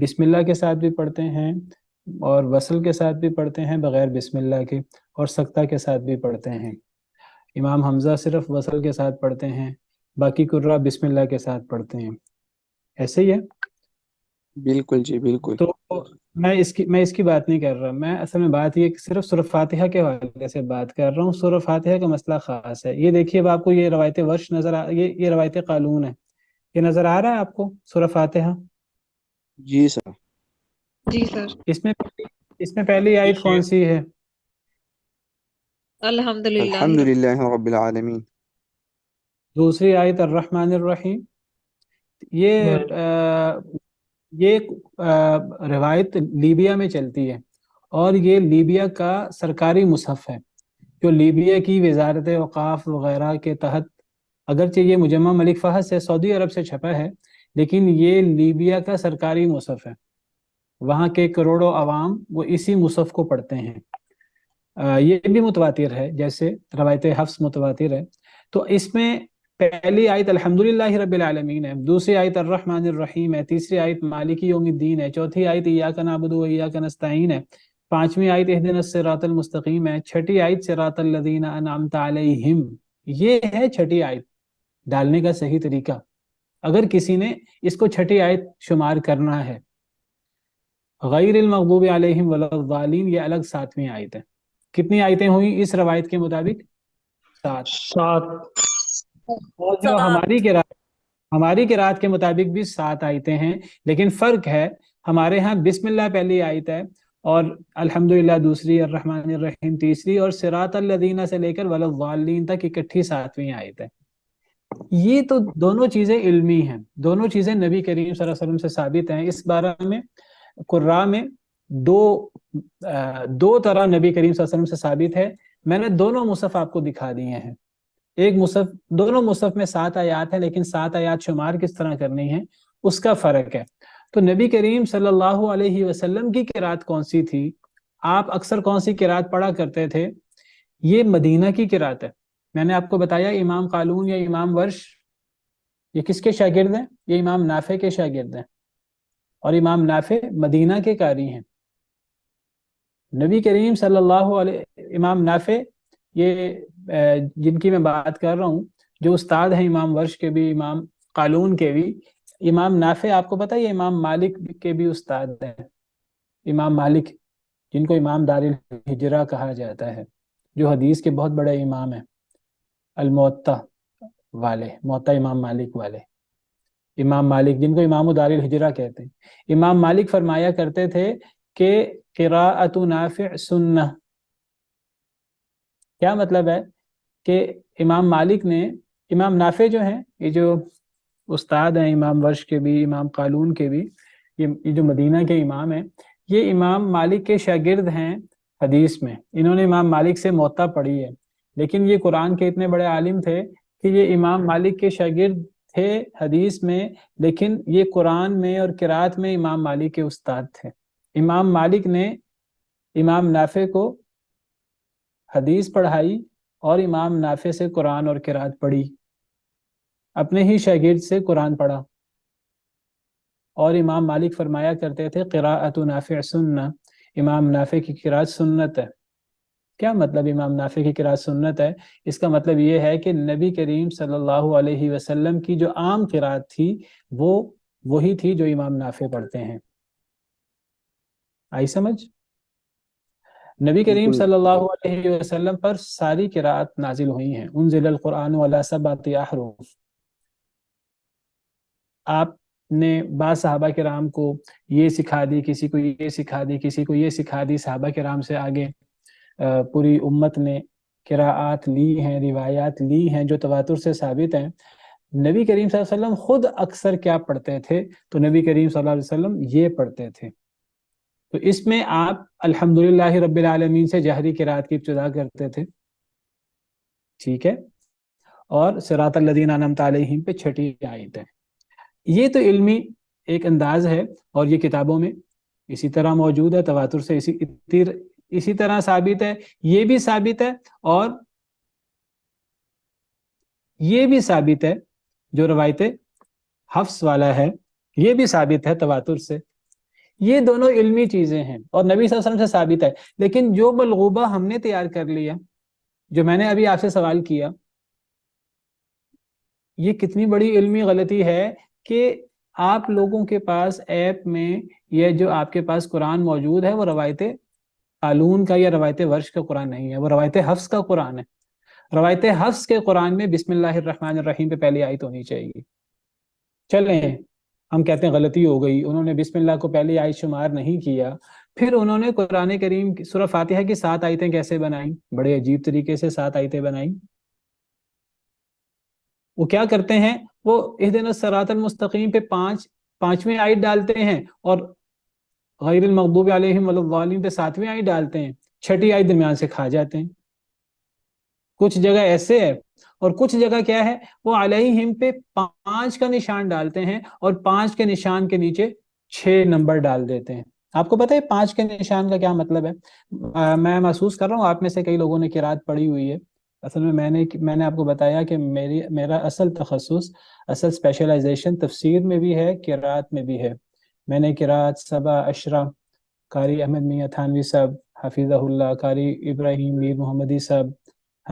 بسم اللہ کے ساتھ بھی پڑھتے ہیں اور وصل کے ساتھ بھی پڑھتے ہیں بغیر بسم اللہ کے، اور سکتہ کے ساتھ بھی پڑھتے ہیں. امام حمزہ صرف وصل کے ساتھ پڑھتے ہیں، باقی قراء بسم اللہ کے ساتھ پڑھتے ہیں. ایسے ہی ہے. بالکل جی بالکل. تو میں اس کی بات نہیں کر رہا. میں اصل میں بات یہ کہ صرف سورہ فاتحہ کے حوالے سے بات کر رہا ہوں. سورہ فاتحہ کا مسئلہ خاص ہے. یہ دیکھیے، اب آپ کو یہ روایت ورش یہ روایت قالون ہے. یہ نظر آ رہا ہے آپ کو سورہ فاتحہ؟ جی سر. جی سر. اس میں پہلی آیت کون سی ہے؟ الحمدللہ الحمد للہ رب العالمین. دوسری آیت الرحمن الرحیم. یہ روایت لیبیا میں چلتی ہے، اور یہ لیبیا کا سرکاری مصحف ہے، جو لیبیا کی وزارت اوقاف وغیرہ کے تحت، اگرچہ یہ مجمع ملک فہد سے سعودی عرب سے چھپا ہے، لیکن یہ لیبیا کا سرکاری مصحف ہے. وہاں کے کروڑوں عوام وہ اسی مصحف کو پڑھتے ہیں. یہ بھی متواتر ہے، جیسے روایت حفص متواتر ہے. تو اس میں پہلی آیت الحمدللہ رب العالمین ہے، دوسری آیت الرحمن الرحیم ہے، تیسری آیت مالک یوم الدین ہے، چوتھی آیت ایاک نعبد و ایاک نستعین ہے، پانچویں آیت اہدنا الصراط المستقیم ہے، چھٹی آیت صراط الذین انعمت علیہم. یہ ہے چھٹی آیت ڈالنے کا صحیح طریقہ، اگر کسی نے اس کو چھٹی آیت شمار کرنا ہے. غیر المغضوب علیہم ولا الضالین یہ الگ ساتویں آیت ہے. کتنی آیتیں ہوئیں اس روایت کے مطابق؟ 7. اور جو ہماری قرات کے مطابق بھی 7 آیتیں ہیں، لیکن فرق ہے، ہمارے ہاں بسم اللہ پہلی آیت ہے، اور الحمدللہ دوسری، الرحمن الرحیم تیسری، اور صراط الذین سے لے کر ولا الضالین تک اکٹھی 7ویں آیت ہے. یہ تو دونوں چیزیں علمی ہیں، دونوں چیزیں نبی کریم صلی اللہ علیہ وسلم سے ثابت ہیں. اس بارے میں قراء میں دو طرح نبی کریم صلی اللہ علیہ وسلم سے ثابت ہے. میں نے دونوں مصحف آپ کو دکھا دیے ہیں. ایک مصحف، دونوں مصحف میں 7 آیات ہیں، لیکن 7 آیات شمار کس طرح کرنی ہے اس کا فرق ہے. تو نبی کریم صلی اللہ علیہ وسلم کی قرات کون سی تھی؟ آپ اکثر کون سی قرات پڑھا کرتے تھے؟ یہ مدینہ کی قرات ہے. میں نے آپ کو بتایا امام قالون یا امام ورش یہ کس کے شاگرد ہیں؟ یہ امام نافع کے شاگرد ہیں، اور امام نافع مدینہ کے قاری ہیں. نبی کریم صلی اللہ علیہ امام نافع یہ جن کی میں بات کر رہا ہوں، جو استاد ہیں امام ورش کے بھی، امام قالون کے بھی. امام نافع آپ کو پتہ ہے یہ امام مالک کے بھی استاد ہیں. امام مالک جن کو امام دار الہجرہ کہا جاتا ہے، جو حدیث کے بہت بڑے امام ہیں، الموطا والے، موطا امام مالک والے. امام مالک جن کو امام دار الہجرہ کہتے ہیں. امام مالک فرمایا کرتے تھے کہ قراءت نافع سنہ. کیا مطلب ہے؟ کہ امام مالک نے، امام نافع جو ہیں، یہ جو استاد ہیں امام ورش کے بھی، امام قالون کے بھی، یہ جو مدینہ کے امام ہیں، یہ امام مالک کے شاگرد ہیں حدیث میں. انہوں نے امام مالک سے موطا پڑھی ہے، لیکن یہ قرآن کے اتنے بڑے عالم تھے کہ یہ امام مالک کے شاگرد تھے حدیث میں، لیکن یہ قرآن میں اور قرات میں امام مالک کے استاد تھے. امام مالک نے امام نافع کو حدیث پڑھائی اور امام نافع سے قرآن اور قرات پڑھی، اپنے ہی شاگرد سے قرآن پڑھا. اور امام مالک فرمایا کرتے تھے قراءت نافع سنہ، امام نافع کی قرات سنت ہے. کیا مطلب امام نافع کی قرات سنت ہے؟ اس کا مطلب یہ ہے کہ نبی کریم صلی اللہ علیہ وسلم کی جو عام قرات تھی وہ وہی تھی جو امام نافع پڑھتے ہیں. آئی سمجھ؟ نبی کریم صلی اللہ علیہ وسلم پر ساری قرات نازل ہوئی ہیں. انزل القرآن علی 7 احرف. آپ نے بعض صحابہ کرام کو یہ سکھا دی، کسی کو یہ سکھا دی، کسی کو یہ سکھا دی. صحابہ کرام سے آگے پوری امت نے قراءات لی ہیں، روایات لی ہیں جو تواتر سے ثابت ہیں. نبی کریم صلی اللہ علیہ وسلم خود اکثر کیا پڑھتے تھے؟ تو نبی کریم صلی اللہ علیہ وسلم یہ پڑھتے تھے. تو اس میں آپ الحمدللہ رب العالمین سے جہری قرات کی ابتدا کرتے تھے، ٹھیک ہے، اور صراط الذین انعمت علیہم پہ چھٹی آیت ہے. یہ تو علمی ایک انداز ہے، اور یہ کتابوں میں اسی طرح موجود ہے، تواتر سے اسی طرح ثابت ہے. یہ بھی ثابت ہے، اور یہ بھی ثابت ہے جو روایت حفص والا ہے، یہ بھی ثابت ہے تواتر سے. یہ دونوں علمی چیزیں ہیں اور نبی صلی اللہ علیہ وسلم سے ثابت ہے. لیکن جو ملغوبہ ہم نے تیار کر لیا، جو میں نے ابھی آپ سے سوال کیا، یہ کتنی بڑی علمی غلطی ہے کہ آپ لوگوں کے پاس ایپ میں یہ جو آپ کے پاس قرآن موجود ہے وہ روایت قالون کا یا روایت ورش کا قرآن نہیں ہے، وہ روایت حفص کا قرآن ہے. روایت حفص کے قرآن میں بسم اللہ الرحمن الرحیم پہ پہلی آیت ہونی چاہیے. چلیں ہم کہتے ہیں غلطی ہو گئی، انہوں نے بسم اللہ کو پہلی آیت شمار نہیں کیا، پھر انہوں نے قرآن کریم سورہ فاتحہ کی 7 آیتیں کیسے بنائیں؟ بڑے عجیب طریقے سے 7 آیتیں بنائیں. وہ کیا کرتے ہیں، وہ اہدنا الصراط المستقیم پہ پانچویں آیت ڈالتے ہیں، اور غیر المغضوب علیہم ولا الضالین پہ 7ویں آیت ڈالتے ہیں، چھٹی آیت درمیان سے کھا جاتے ہیں. کچھ جگہ ایسے ہے، اور کچھ جگہ کیا ہے، وہ علیہم پہ 5 کا نشان ڈالتے ہیں اور 5 کے نشان کے نیچے 6 نمبر ڈال دیتے ہیں. آپ کو پتہ ہے 5 کے نشان کا کیا مطلب ہے؟ میں محسوس کر رہا ہوں آپ میں سے کئی لوگوں نے قرات پڑھی ہوئی ہے. اصل میں نے آپ کو بتایا کہ میرا اصل تخصص، اصل اسپیشلائزیشن تفسیر میں بھی ہے، قرات میں بھی ہے. میں نے قرات سبا اشرا، قاری احمد میاں تھانوی صاحب حفظہ اللہ، قاری ابراہیم میر محمدی صاحب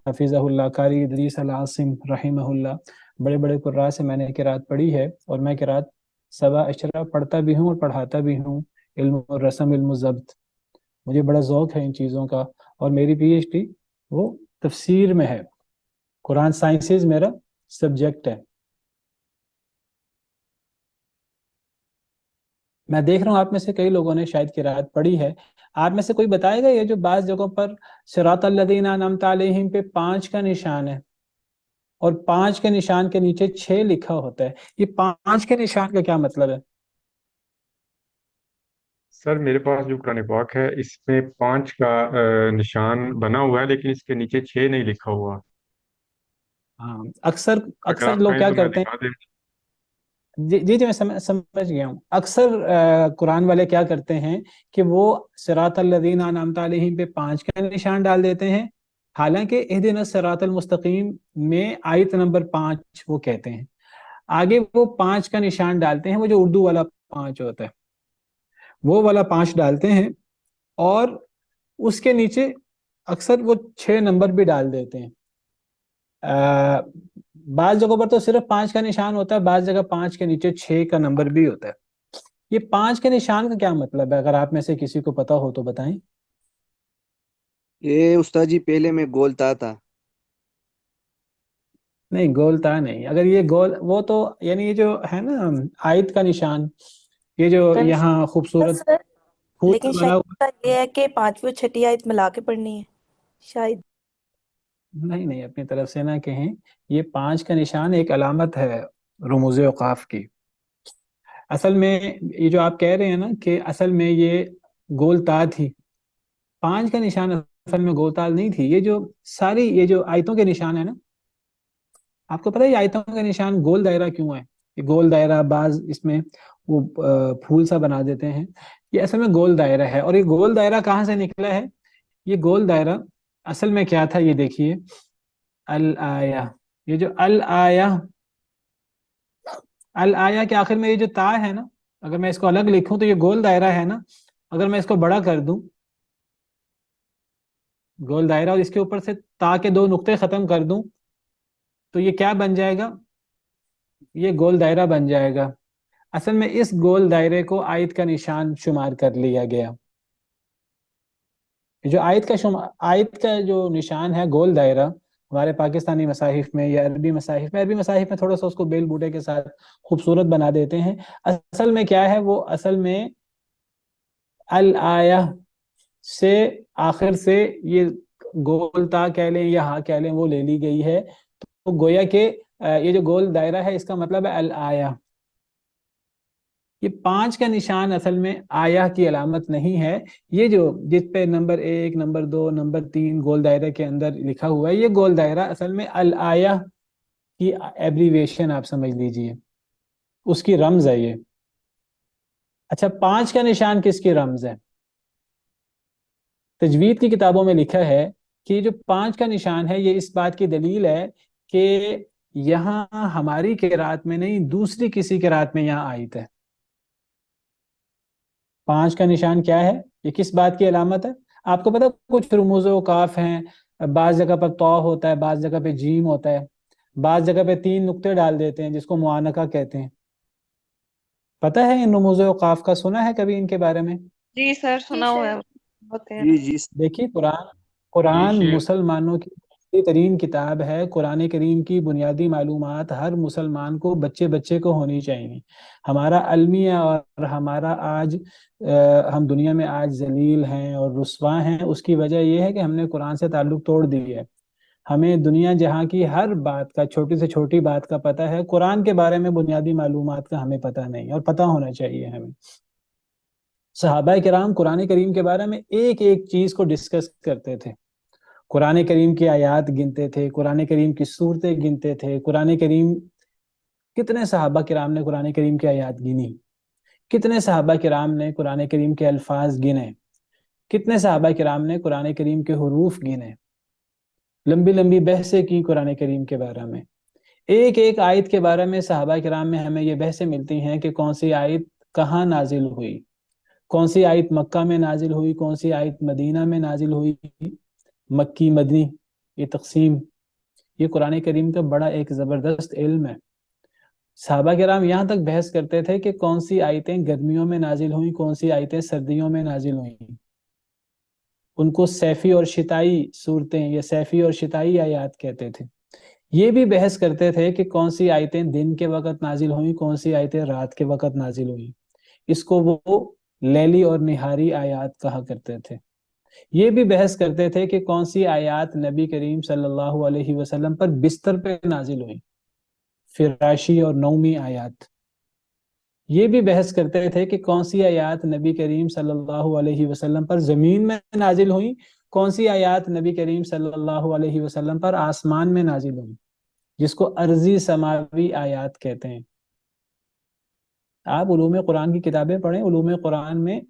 حفظہ اللہ، قاری ادریس العاصم رحمہ اللہ، بڑے بڑے قراء سے میں نے قرات پڑھی ہے، اور میں قرات سبا اشرا پڑھتا بھی ہوں اور پڑھاتا بھی ہوں. علم الرسم، علم الضبط، مجھے بڑا ذوق ہے ان چیزوں کا، اور میری پی ایچ ڈی وہ تفسیر میں ہے. قرآن سائنسز میرا سبجیکٹ ہے. میں دیکھ رہا ہوں آپ میں سے کئی لوگوں نے شاید قرات پڑھی ہے. آپ میں سے کوئی بتائے گا یہ جو بعض جگہوں پر صراط الذین انعمت علیہم پہ 5 کا نشان ہے اور 5 کے نشان کے نیچے 6 لکھا ہوتا ہے، یہ 5 کے نشان کا کیا مطلب ہے؟ سر میرے پاس جو قرآن پاک ہے اس میں 5 کا نشان بنا ہوا ہے، لیکن اس کے نیچے 6 نہیں لکھا ہوا. ہاں، اگر اکثر آپ لوگ کہیں کیا تو میں کرتے دکھا دیں. ہیں، جی میں سمجھ گیا ہوں. اکثر قرآن والے کیا کرتے ہیں کہ وہ صراط الذین انعمت علیہم پہ 5 کا نشان ڈال دیتے ہیں، حالانکہ اہدنا الصراط المستقیم میں آیت نمبر 5 وہ کہتے ہیں. آگے وہ 5 کا نشان ڈالتے ہیں، وہ جو اردو والا 5 ہوتا ہے وہ والا 5 ڈالتے ہیں، اور اس کے نیچے اکثر وہ 6 نمبر بھی ڈال دیتے ہیں. بعض جگہوں پر تو صرف 5 کا نشان ہوتا ہے، بعض جگہ 5 کے نیچے 6 کا نمبر بھی ہوتا ہے. یہ 5 کے نشان کا کیا مطلب ہے؟ اگر آپ میں سے کسی کو پتا ہو تو بتائیں. یہ استاد جی پہلے میں گولتا تھا. نہیں، گول تا نہیں. اگر یہ گول، وہ تو یعنی یہ جو ہے نا آیت کا نشان، یہ جو یہاں خوبصورت سر پھول لیکن بنا ہوا، شاید یہ ہے کہ 5ویں 6ٹھی آیت ملا کے پڑھنی ہے شاید. نہیں اپنی طرف سے نہ کہیں. یہ 5 کا نشان ایک علامت ہے رموز اوقاف کی. اصل میں یہ جو آپ کہہ رہے ہیں نا کہ اصل میں یہ گول تا تھی، 5 کا نشان اصل میں گول تال نہیں تھی. یہ جو ساری یہ جو آیتوں کے نشان ہے نا، آپ کو پتہ ہے یہ آیتوں کا نشان گول دائرہ کیوں ہے؟ یہ گول دائرہ، بعض اس میں وہ پھول سا بنا دیتے ہیں، یہ اصل میں گول دائرہ ہے. اور یہ گول دائرہ کہاں سے نکلا ہے؟ یہ گول دائرہ اصل میں کیا تھا، یہ دیکھیے الآیہ، یہ جو الآیہ کے آخر میں یہ جو تا ہے نا، اگر میں اس کو الگ لکھوں تو یہ گول دائرہ ہے نا. اگر میں اس کو بڑا کر دوں، گول دائرہ، اور اس کے اوپر سے تا کے 2 نقطے ختم کر دوں، تو یہ کیا بن جائے گا؟ یہ گول دائرہ بن جائے گا. اصل میں اس گول دائرے کو آیت کا نشان شمار کر لیا گیا. جو آیت کا جو نشان ہے گول دائرہ، ہمارے پاکستانی مصاحف میں یا عربی مصاحف میں تھوڑا سا اس کو بیل بوٹے کے ساتھ خوبصورت بنا دیتے ہیں. اصل میں کیا ہے، وہ اصل میں الآیہ سے آخر سے یہ گول تا کہہ لیں یا ہاں کہہ لیں وہ لے لی گئی ہے. تو گویا کہ یہ جو گول دائرہ ہے اس کا مطلب ہے الآیہ. یہ 5 کا نشان اصل میں آیا کی علامت نہیں ہے. یہ جو جس پہ نمبر 1 نمبر 2 نمبر 3 گول دائرہ کے اندر لکھا ہوا ہے، یہ گول دائرہ اصل میں الآیہ کی ایبریویشن آپ سمجھ لیجئے، اس کی رمز ہے یہ. اچھا 5 کا نشان کس کی رمز ہے؟ تجوید کی کتابوں میں لکھا ہے کہ یہ جو 5 کا نشان ہے یہ اس بات کی دلیل ہے کہ یہاں ہماری قرات میں نہیں، دوسری کسی قرات میں یہاں آیت ہے. 5 کا نشان کیا ہے؟ یہ کس بات کی علامت ہے؟ آپ کو پتا کچھ رموز و اوقاف ہیں، بعض جگہ پر تو ہوتا ہے، بعض جگہ پہ جیم ہوتا ہے، بعض جگہ پہ 3 نقطے ڈال دیتے ہیں جس کو معانقہ کہتے ہیں. پتہ ہے ان رموز و اوقاف کا؟ سنا ہے کبھی ان کے بارے میں؟ جی سر، جی سنا ہوا ہے سر. ہوتے ہیں. جی جی دیکھیے جی قرآن شیخ، مسلمانوں کی بہترین ترین کتاب ہے. قرآن کریم کی بنیادی معلومات ہر مسلمان کو بچے کو ہونی چاہیے. ہمارا المیہ اور ہمارا آج ہم دنیا میں آج ذلیل ہیں اور رسوا ہیں، اس کی وجہ یہ ہے کہ ہم نے قرآن سے تعلق توڑ دی ہے. ہمیں دنیا جہاں کی ہر بات کا، چھوٹی سے چھوٹی بات کا پتہ ہے، قرآن کے بارے میں بنیادی معلومات کا ہمیں پتہ نہیں، اور پتہ ہونا چاہیے ہمیں. صحابہ کرام قرآن کریم کے بارے میں ایک ایک چیز کو ڈسکس کرتے تھے. قرآن کریم کی آیات گنتے تھے، قرآن کریم کی صورتیں گنتے تھے. قرآن کریم، کتنے صحابہ کرام نے قرآن کریم کی آیات گنی؟ کتنے صحابہ کرام نے قرآن کریم کے الفاظ گنے؟ کتنے صحابہ کرام نے قرآن کریم کے حروف گنے؟ لمبی لمبی بحثیں کی قرآن کریم کے بارے میں. ایک ایک آیت کے بارے میں صحابہ کرام میں ہمیں یہ بحثیں ملتی ہیں کہ کون سی آیت کہاں نازل ہوئی، کون سی آیت مکہ میں نازل ہوئی، کون سی آیت مدینہ میں نازل ہوئی. مکی مدنی یہ تقسیم، یہ قرآن کریم کا بڑا ایک زبردست علم ہے. صحابہ کرام یہاں تک بحث کرتے تھے کہ کون سی آیتیں گرمیوں میں نازل ہوئیں، کون سی آیتیں سردیوں میں نازل ہوئیں. ان کو سیفی اور شتائی صورتیں یا سیفی اور شتائی آیات کہتے تھے. یہ بھی بحث کرتے تھے کہ کون سی آیتیں دن کے وقت نازل ہوئیں، کون سی آیتیں رات کے وقت نازل ہوئیں. اس کو وہ لیلی اور نہاری آیات کہا کرتے تھے. یہ بھی بحث کرتے تھے کہ کون سی آیات نبی کریم صلی اللہ علیہ وسلم پر بستر پہ نازل ہوئیں، فراشی اور نومی آیات. یہ بھی بحث کرتے تھے کہ کون سی آیات نبی کریم صلی اللہ علیہ وسلم پر زمین میں نازل ہوئیں، کون سی آیات نبی کریم صلی اللہ علیہ وسلم پر آسمان میں نازل ہوئیں، جس کو ارضی سماوی آیات کہتے ہیں. آپ علوم قرآن کی کتابیں پڑھیں، علوم قرآن میں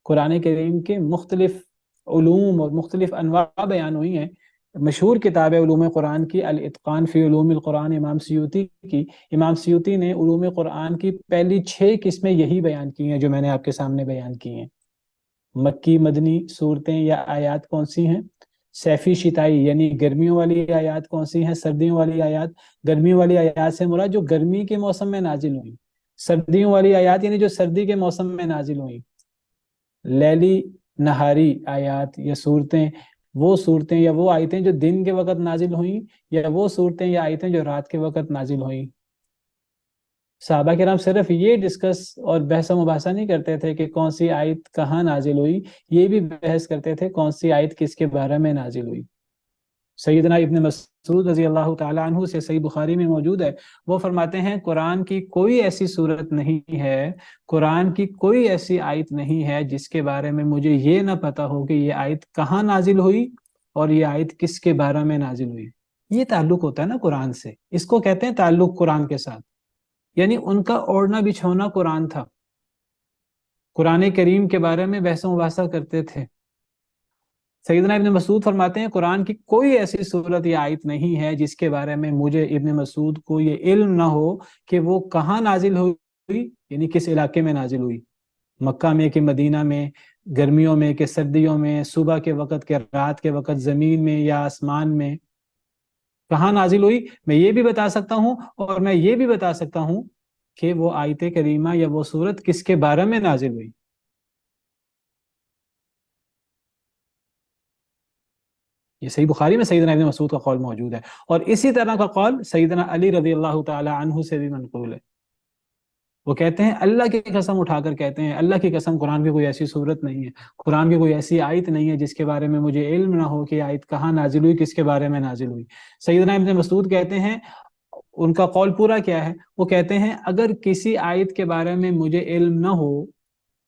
قرآن کریم کے مختلف علوم اور مختلف انواع بیان ہوئی ہیں. مشہور کتاب ہے علوم قرآن کی الاتقان فی علوم القرآن امام سیوطی کی. امام سیوطی نے علوم قرآن کی پہلی 6 قسمیں یہی بیان کی ہیں جو میں نے آپ کے سامنے بیان کی ہیں. مکی مدنی صورتیں یا آیات کون سی ہیں، سیفی شتائی یعنی گرمیوں والی آیات کون سی ہیں، سردیوں والی آیات. گرمیوں والی آیات سے مراد جو گرمی کے موسم میں نازل ہوئیں، سردیوں والی آیات یعنی جو سردی کے موسم میں نازل ہوئیں. لیلی نہاری آیات یا صورتیں، وہ صورتیں یا وہ آیتیں جو دن کے وقت نازل ہوئیں، یا وہ صورتیں یا آیتیں جو رات کے وقت نازل ہوئیں. صحابہ کرام صرف یہ ڈسکس اور بحث و مباحثہ نہیں کرتے تھے کہ کون سی آیت کہاں نازل ہوئی، یہ بھی بحث کرتے تھے کون سی آیت کس کے بارے میں نازل ہوئی. سیدنا ابن مسعود رضی اللہ تعالیٰ عنہ سے صحیح بخاری میں موجود ہے، وہ فرماتے ہیں قرآن کی کوئی ایسی صورت نہیں ہے، قرآن کی کوئی ایسی آیت نہیں ہے جس کے بارے میں مجھے یہ نہ پتا ہو کہ یہ آیت کہاں نازل ہوئی اور یہ آیت کس کے بارے میں نازل ہوئی. یہ تعلق ہوتا ہے نا قرآن سے، اس کو کہتے ہیں تعلق قرآن کے ساتھ. یعنی ان کا اوڑھنا بچھونا قرآن تھا، قرآن کریم کے بارے میں بحث و مباحثہ کرتے تھے. سیدنا ابن مسعود فرماتے ہیں قرآن کی کوئی ایسی صورت یا آیت نہیں ہے جس کے بارے میں مجھے ابن مسعود کو یہ علم نہ ہو کہ وہ کہاں نازل ہوئی، یعنی کس علاقے میں نازل ہوئی، مکہ میں کہ مدینہ میں، گرمیوں میں کہ سردیوں میں، صبح کے وقت کہ رات کے وقت، زمین میں یا آسمان میں، کہاں نازل ہوئی. میں یہ بھی بتا سکتا ہوں اور میں یہ بھی بتا سکتا ہوں کہ وہ آیت کریمہ یا وہ صورت کس کے بارے میں نازل ہوئی. یہ صحیح بخاری میں سیدنا ابن مسعود کا قول موجود ہے، اور اسی طرح کا قول سیدنا علی رضی اللہ تعالی عنہ سے بھی منقول ہے. وہ کہتے ہیں، اللہ کی قسم اٹھا کر کہتے ہیں، اللہ کی قسم قرآن کی کوئی ایسی صورت نہیں ہے، قرآن کی کوئی ایسی آیت نہیں ہے جس کے بارے میں مجھے علم نہ ہو کہ آیت کہاں نازل ہوئی، کس کے بارے میں نازل ہوئی. سیدنا ابن مسعود کہتے ہیں ان کا قول پورا کیا ہے؟ وہ کہتے ہیں اگر کسی آیت کے بارے میں مجھے علم نہ ہو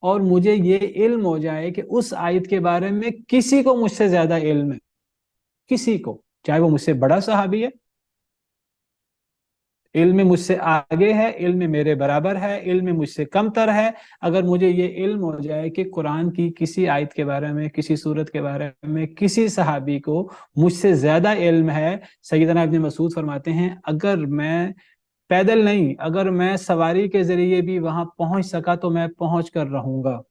اور مجھے یہ علم ہو جائے کہ اس آیت کے بارے میں کسی کو مجھ سے زیادہ علم ہے، کسی کو، چاہے وہ مجھ سے بڑا صحابی ہے، علم مجھ سے آگے ہے، علم میرے برابر ہے، علم مجھ سے کم تر ہے، اگر مجھے یہ علم ہو جائے کہ قرآن کی کسی آیت کے بارے میں، کسی سورت کے بارے میں کسی صحابی کو مجھ سے زیادہ علم ہے، سیدنا ابن مسعود فرماتے ہیں اگر میں پیدل نہیں، اگر میں سواری کے ذریعے بھی وہاں پہنچ سکا تو میں پہنچ کر رہوں گا،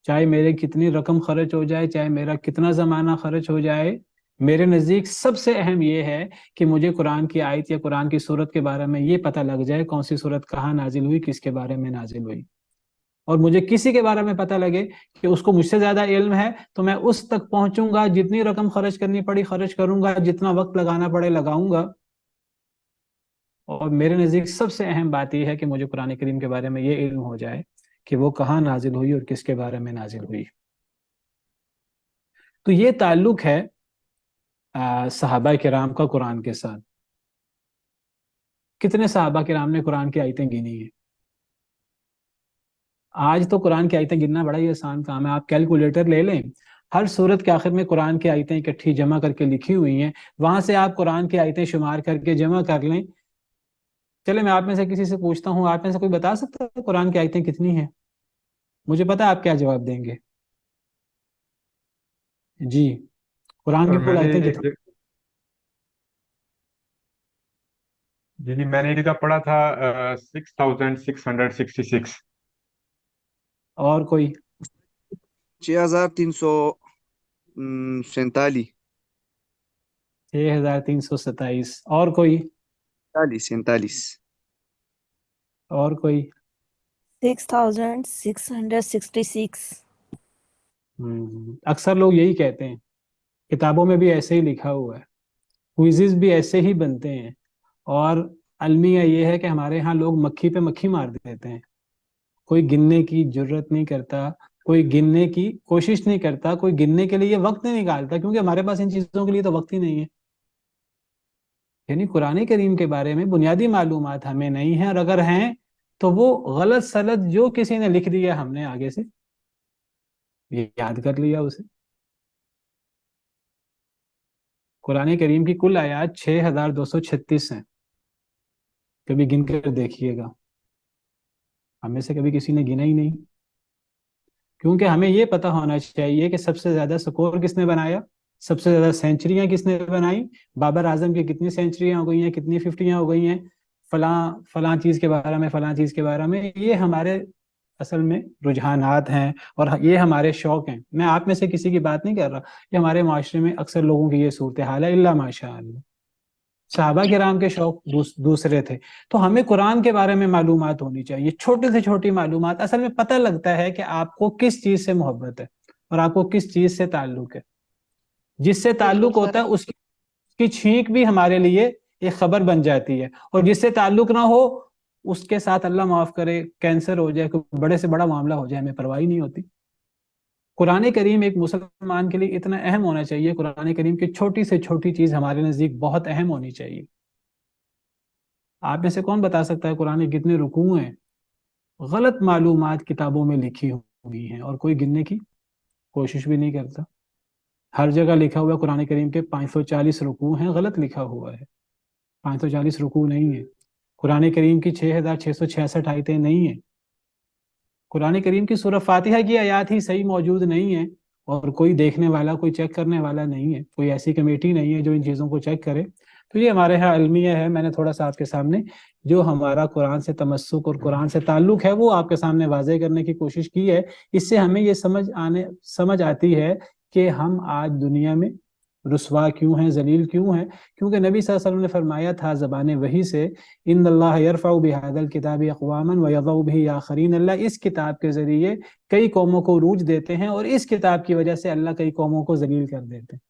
چاہے میرے کتنی رقم خرچ ہو جائے، چاہے میرا کتنا زمانہ خرچ ہو جائے، میرے نزدیک سب سے اہم یہ ہے کہ مجھے قرآن کی آیت یا قرآن کی سورت کے بارے میں یہ پتہ لگ جائے کون سی سورت کہاں نازل ہوئی، کس کے بارے میں نازل ہوئی، اور مجھے کسی کے بارے میں پتہ لگے کہ اس کو مجھ سے زیادہ علم ہے تو میں اس تک پہنچوں گا، جتنی رقم خرچ کرنی پڑی خرچ کروں گا، جتنا وقت لگانا پڑے لگاؤں گا۔ اور میرے نزدیک سب سے اہم بات یہ ہے کہ مجھے قرآن کریم کے بارے میں یہ علم ہو جائے کہ وہ کہاں نازل ہوئی اور کس کے بارے میں نازل ہوئی۔ تو یہ تعلق ہے صحابہ کرام کا قرآن کے ساتھ۔ کتنے صحابہ کرام نے قرآن کی آیتیں گنی ہیں؟ آج تو قرآن کی آیتیں گننا بڑا ہی آسان کام ہے، آپ کیلکولیٹر لے لیں، ہر سورت کے آخر میں قرآن کی آیتیں اکٹھی جمع کر کے لکھی ہوئی ہیں، وہاں سے آپ قرآن کی آیتیں شمار کر کے جمع کر لیں۔ چلے میں آپ میں سے کسی سے پوچھتا ہوں، آپ میں سے کوئی بتا سکتا ہے قرآن کی آیتیں کتنی ہیں؟ مجھے پتا آپ کیا جواب دیں گے۔ جی، قرآن کی میں کل نے آیتیں ایک کتنی؟ جی میں نے ایک جگہ پڑھا تھا 6666۔ اور کوئی؟ 6347۔ 6327۔ اور کوئی؟ 47۔ اور کوئی؟ 6666۔ اکثر لوگ یہی کہتے ہیں، کتابوں میں بھی ایسے ہی لکھا ہوا ہے، کوئزز بھی ایسے ہی بنتے ہیں، اور المیہ یہ ہے کہ ہمارے ہاں لوگ مکھی پہ مکھی مار دیتے ہیں، کوئی گننے کی جرت نہیں کرتا، کوئی گننے کی کوشش نہیں کرتا، کوئی گننے کے لیے وقت نہیں نکالتا، کیونکہ ہمارے پاس ان چیزوں کے لیے تو وقت ہی نہیں ہے۔ یعنی قرآن کریم کے بارے میں بنیادی معلومات ہمیں نہیں ہیں، اور اگر ہیں تو وہ غلط سلط جو کسی نے لکھ دیا ہم نے آگے سے یہ یاد کر لیا اسے۔ قرآن کریم کی کل آیات 6236 ہیں، کبھی گن کر دیکھیے گا، ہمیں سے کبھی کسی نے گنا ہی نہیں، کیونکہ ہمیں یہ پتہ ہونا چاہیے کہ سب سے زیادہ سکور کس نے بنایا، سب سے زیادہ سینچریاں کس نے بنائی، بابر اعظم کی کتنی سینچریاں ہو گئی ہیں، کتنی 50 ہو گئی ہیں، فلاں چیز کے بارے میں، فلاں چیز کے بارے میں۔ یہ ہمارے اصل میں رجحانات ہیں اور یہ ہمارے شوق ہیں، میں آپ میں سے کسی کی بات نہیں کر رہا، یہ ہمارے معاشرے میں اکثر لوگوں کی یہ صورتحال ہے، الا ماشاء اللہ۔ صحابہ کرام کے شوق دوسرے تھے، تو ہمیں قرآن کے بارے میں معلومات ہونی چاہیے، چھوٹی سے چھوٹی معلومات، اصل میں پتہ لگتا ہے کہ آپ کو کس چیز سے محبت ہے اور آپ کو کس چیز سے تعلق ہے۔ جس سے تعلق ہوتا ہے اس کی چھینک بھی ہمارے لیے ایک خبر بن جاتی ہے، اور جس سے تعلق نہ ہو اس کے ساتھ اللہ معاف کرے کینسر ہو جائے، کوئی بڑے سے بڑا معاملہ ہو جائے، ہمیں پرواہ نہیں ہوتی۔ قرآن کریم ایک مسلمان کے لیے اتنا اہم ہونا چاہیے، قرآن کریم کی چھوٹی سے چھوٹی چیز ہمارے نزدیک بہت اہم ہونی چاہیے۔ آپ میں سے کون بتا سکتا ہے قرآن کے کتنے رکوع ہیں؟ غلط معلومات کتابوں میں لکھی ہوئی ہیں اور کوئی گننے کی کوشش بھی نہیں کرتا۔ ہر جگہ لکھا ہوا ہے قرآن کریم کے 540 رکوع ہیں، غلط لکھا ہوا ہے، 540 رکوع نہیں ہے۔ قرآن کریم کی 6666 آیتیں نہیں ہیں۔ قرآن کریم کی سورہ فاتحہ کی آیات ہی صحیح موجود نہیں ہیں، اور کوئی دیکھنے والا، کوئی چیک کرنے والا نہیں ہے، کوئی ایسی کمیٹی نہیں ہے جو ان چیزوں کو چیک کرے۔ تو یہ ہمارے ہاں المیہ ہے، میں نے تھوڑا سا آپ کے سامنے جو ہمارا قرآن سے تمسک اور قرآن سے تعلق ہے وہ آپ کے سامنے واضح کرنے کی کوشش کی ہے۔ اس سے ہمیں یہ سمجھ آتی ہے کہ ہم آج دنیا میں رسوا کیوں ہیں، ذلیل کیوں ہیں، کیونکہ نبی صلی اللہ علیہ وسلم نے فرمایا تھا زبان وحی سے، ان اللہ یرفع بہذا الکتاب اقواما ویضع بہ آخرین، اللہ اس کتاب کے ذریعے کئی قوموں کو عروج دیتے ہیں اور اس کتاب کی وجہ سے اللہ کئی قوموں کو ذلیل کر دیتے ہیں۔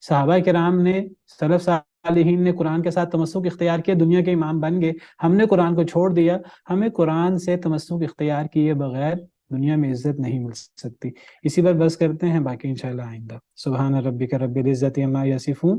صحابہ کرام نے، سلف صالحین نے قرآن کے ساتھ تمسک اختیار کیا، دنیا کے امام بن گئے، ہم نے قرآن کو چھوڑ دیا۔ ہمیں قرآن سے تمسک اختیار کیے بغیر دنیا میں عزت نہیں مل سکتی۔ اسی پر بس کرتے ہیں، باقی انشاءاللہ آئندہ۔ سبحان ربک رب العزت عما یصفون